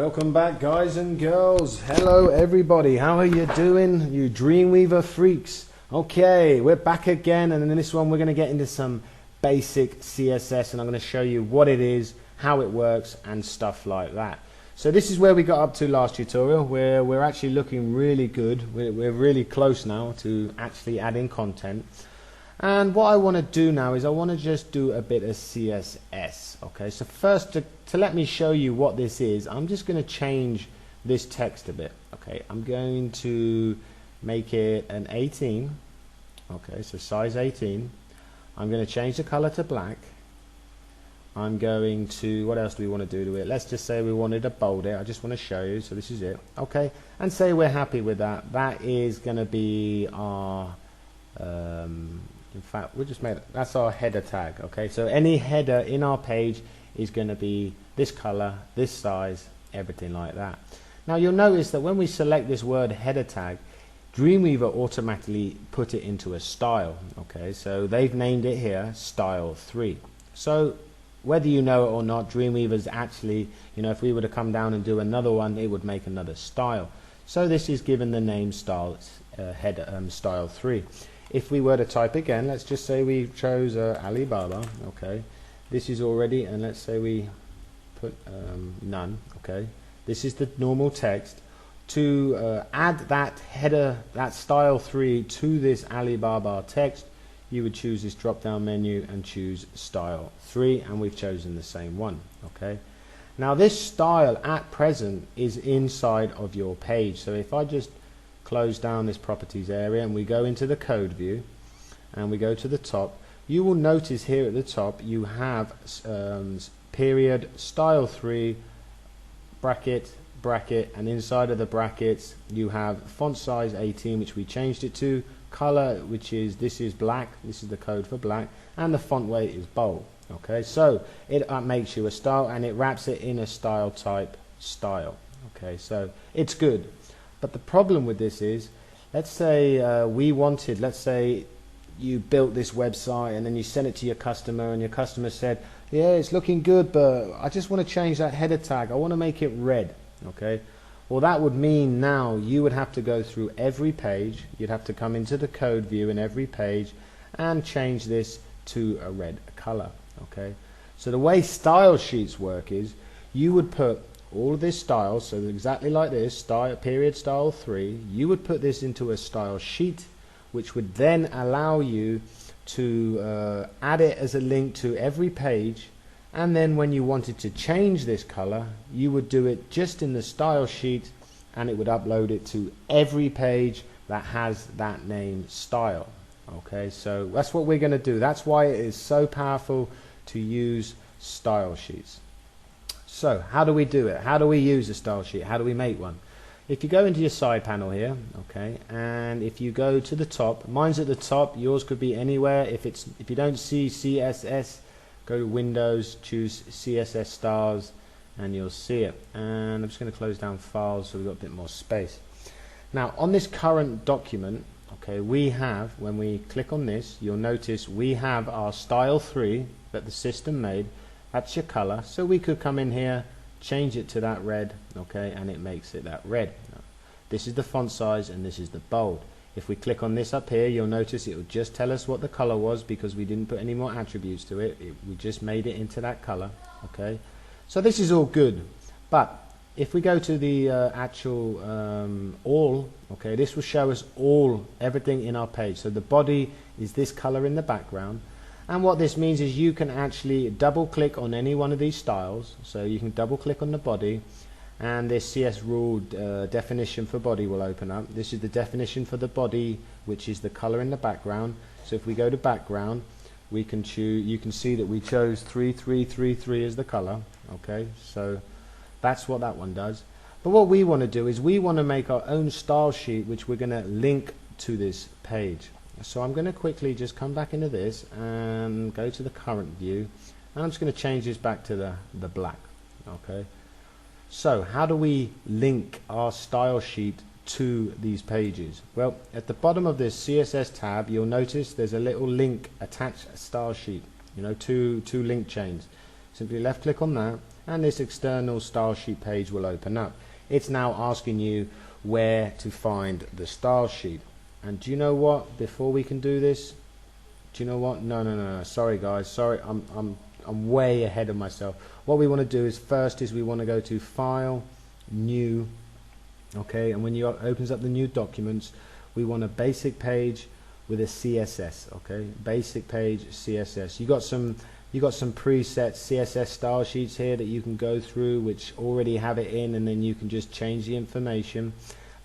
Welcome back, guys and girls. Hello everybody, how are you doing, you Dreamweaver freaks? Okay, we're back again, and in this one we're going to get into some basic CSS, and I'm going to show you what it is, how it works, and stuff like that. So this is where we got up to last tutorial, where we're actually looking really good. We're really close now to actually adding content. And what I want to do now is I want to just do a bit of CSS. Okay, so first to let me show you what this is, I'm just going to change this text a bit. Okay, I'm going to make it an 18. Okay, so size 18. I'm going to change the color to black. I'm going to, what else do we want to do to it? Let's just say we wanted to bold it. I just want to show you. So this is it. Okay, and say we're happy with that. That is going to be our in fact, we'll just make it, that's our header tag. Okay, so any header in our page is going to be this color, this size, everything like that. Now you'll notice that when we select this word header tag, Dreamweaver automatically put it into a style. Okay, so they've named it here style 3. So whether you know it or not, Dreamweaver's actually, you know, if we were to come down and do another one, it would make another style. So this is given the name style style 3. If we were to type again, let's just say we chose Alibaba. Okay, this is already, and let's say we put none. Okay, this is the normal text. To add that header, that style 3 to this Alibaba text, you would choose this drop down menu and choose style 3, and we've chosen the same one. Okay, now this style at present is inside of your page. So if I just close down this properties area and we go into the code view and we go to the top, you will notice here at the top you have period style 3 bracket, and inside of the brackets you have font size 18, which we changed it to, color, which is, this is black, this is the code for black, and the font weight is bold. Okay, so it makes you a style and it wraps it in a style type style. Okay, so it's good. But the problem with this is, let's say let's say you built this website and then you sent it to your customer, and your customer said, yeah, it's looking good, but I just want to change that header tag. I want to make it red. Okay, well that would mean now you would have to go through every page. You'd have to come into the code view in every page and change this to a red color. Okay, so the way style sheets work is you would put all of this style, so exactly like this, style period style 3, you would put this into a style sheet, which would then allow you to add it as a link to every page, and then when you wanted to change this color, you would do it just in the style sheet, and it would upload it to every page that has that name style. Okay, so that's what we're going to do. That's why it is so powerful to use style sheets. So how do we do it? How do we use a style sheet? How do we make one? If you go into your side panel here, okay, and if you go to the top, mine's at the top, yours could be anywhere. If you don't see CSS, go to Windows, choose CSS styles, and you'll see it. And I'm just going to close down files so we've got a bit more space. Now on this current document, okay, we have, when we click on this, you'll notice we have our style 3 that the system made. That's your color, so we could come in here, change it to that red, okay, and it makes it that red. This is the font size and this is the bold. If we click on this up here, you'll notice it will just tell us what the color was, because we didn't put any more attributes to it. We just made it into that color. Okay, so this is all good. But if we go to the actual all, okay, this will show us everything in our page. So the body is this color in the background. And what this means is you can actually double click on any one of these styles. So you can double click on the body, and this CS rule definition for body will open up. This is the definition for the body, which is the color in the background. So if we go to background, we can choose, you can see that we chose 3333 as the color. Okay, so that's what that one does. But what we want to do is we want to make our own style sheet, which we're going to link to this page. So I'm going to quickly just come back into this and go to the current view, and I'm just going to change this back to the black. Okay, so how do we link our style sheet to these pages? Well, at the bottom of this CSS tab, you'll notice there's a little link attached style sheet, you know, two link chains. simply left click on that, and this external style sheet page will open up. It's now asking you where to find the style sheet. And do you know what, before we can do this, do you know what, no, sorry guys, sorry, I'm way ahead of myself. What we want to do is first we want to go to File, New, okay, and when you opens up the new documents, we want a basic page with a CSS, okay, basic page CSS. You got some preset CSS style sheets here that you can go through which already have it in, and then you can just change the information.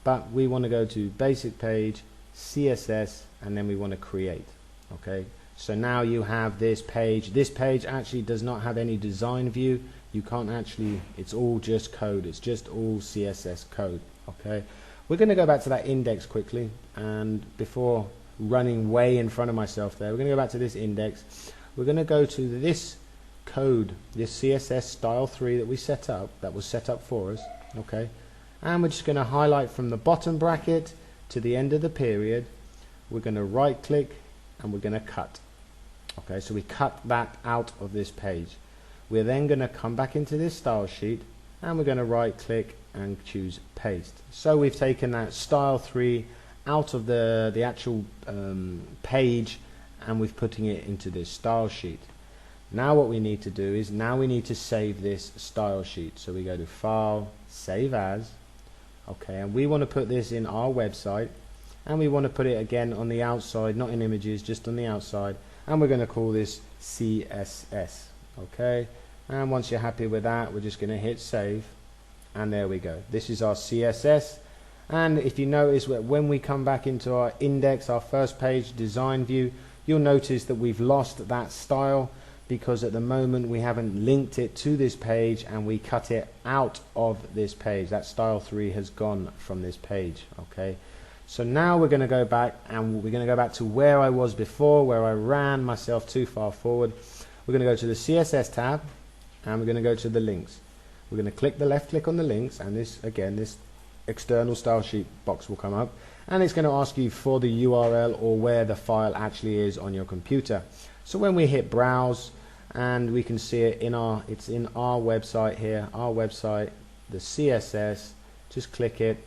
But we want to go to basic page CSS, and then we want to create. Okay, so now you have this page. This page actually does not have any design view. You can't actually, it's all just code. It's just all CSS code. Okay, we're going to go back to that index quickly, and before running way in front of myself there, we're going to go back to this index. We're going to go to this code, this CSS style 3 that we set up, that was set up for us. Okay, and we're just going to highlight from the bottom bracket to the end of the period. We're going to right click and we're going to cut. Okay, so we cut that out of this page. We're then going to come back into this style sheet and we're going to right click and choose paste. So we've taken that style 3 out of the actual page, and we're putting it into this style sheet. Now what we need to do is we need to save this style sheet. So we go to File, Save As. Okay, and we want to put this in our website, and we want to put it again on the outside, not in images, just on the outside, and we're going to call this CSS. Okay, and once you're happy with that, we're just going to hit save, and there we go. This is our CSS. And if you notice, when we come back into our index, our first page design view, you'll notice that we've lost that style because at the moment we haven't linked it to this page, and we cut it out of this page. That style 3 has gone from this page. Okay, so now we're going to go back, and we're going to go back to where I was before, where I ran myself too far forward. We're going to go to the CSS tab, and we're going to go to the links. We're going to click the left click on the links, and this again, this external style sheet box will come up, and it's going to ask you for the URL or where the file actually is on your computer. So when we hit browse, and we can see it it's in our website here, our website, the CSS, just click it,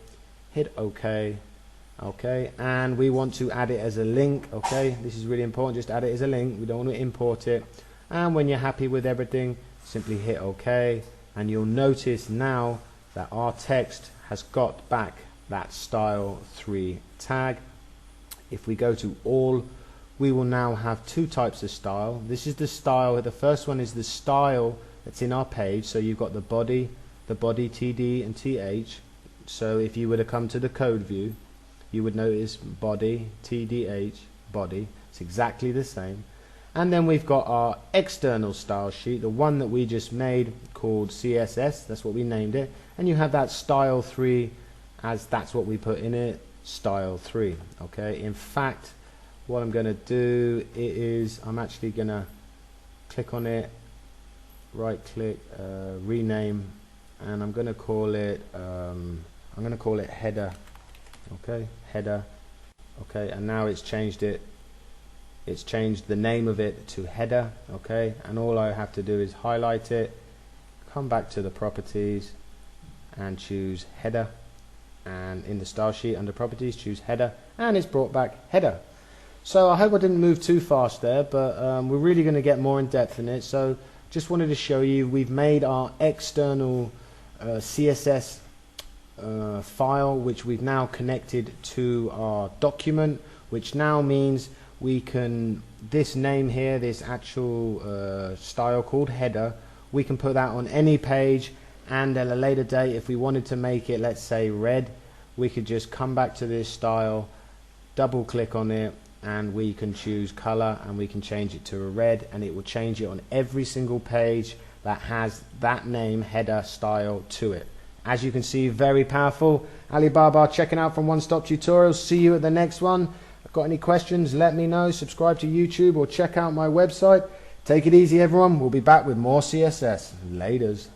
hit OK. Okay, and we want to add it as a link. Okay, this is really important, just add it as a link, we don't want to import it. And when you're happy with everything, simply hit OK, and you'll notice now that our text has got back that style 3 tag. If we go to all, we will now have two types of style. This is the style, the first one is the style that's in our page. So you've got the body TD and TH. So if you were to come to the code view, you would notice body TDH, body. It's exactly the same. And then we've got our external style sheet, the one that we just made called CSS, that's what we named it, and you have that style 3 as that's what we put in it, style 3. Okay, in fact, what I'm going to do is I'm actually going to click on it, right click, rename, and I'm going to call it header. Okay, header. Okay, and now it's changed it. It's changed the name of it to header. Okay, and all I have to do is highlight it, come back to the properties, and choose header. And in the style sheet under properties, choose header, and it's brought back header. So I hope I didn't move too fast there, but we're really going to get more in depth in it. So just wanted to show you we've made our external CSS file, which we've now connected to our document, which now means we can, this name here, this actual style called header, we can put that on any page, and at a later date if we wanted to make it, let's say red, we could just come back to this style, double click on it, and we can choose color, and we can change it to a red, and it will change it on every single page that has that name header style to it. As you can see, very powerful. Alibaba checking out from One Stop Tutorials. See you at the next one. Got any questions, let me know. Subscribe to YouTube or check out my website. Take it easy everyone, we'll be back with more CSS. Laters.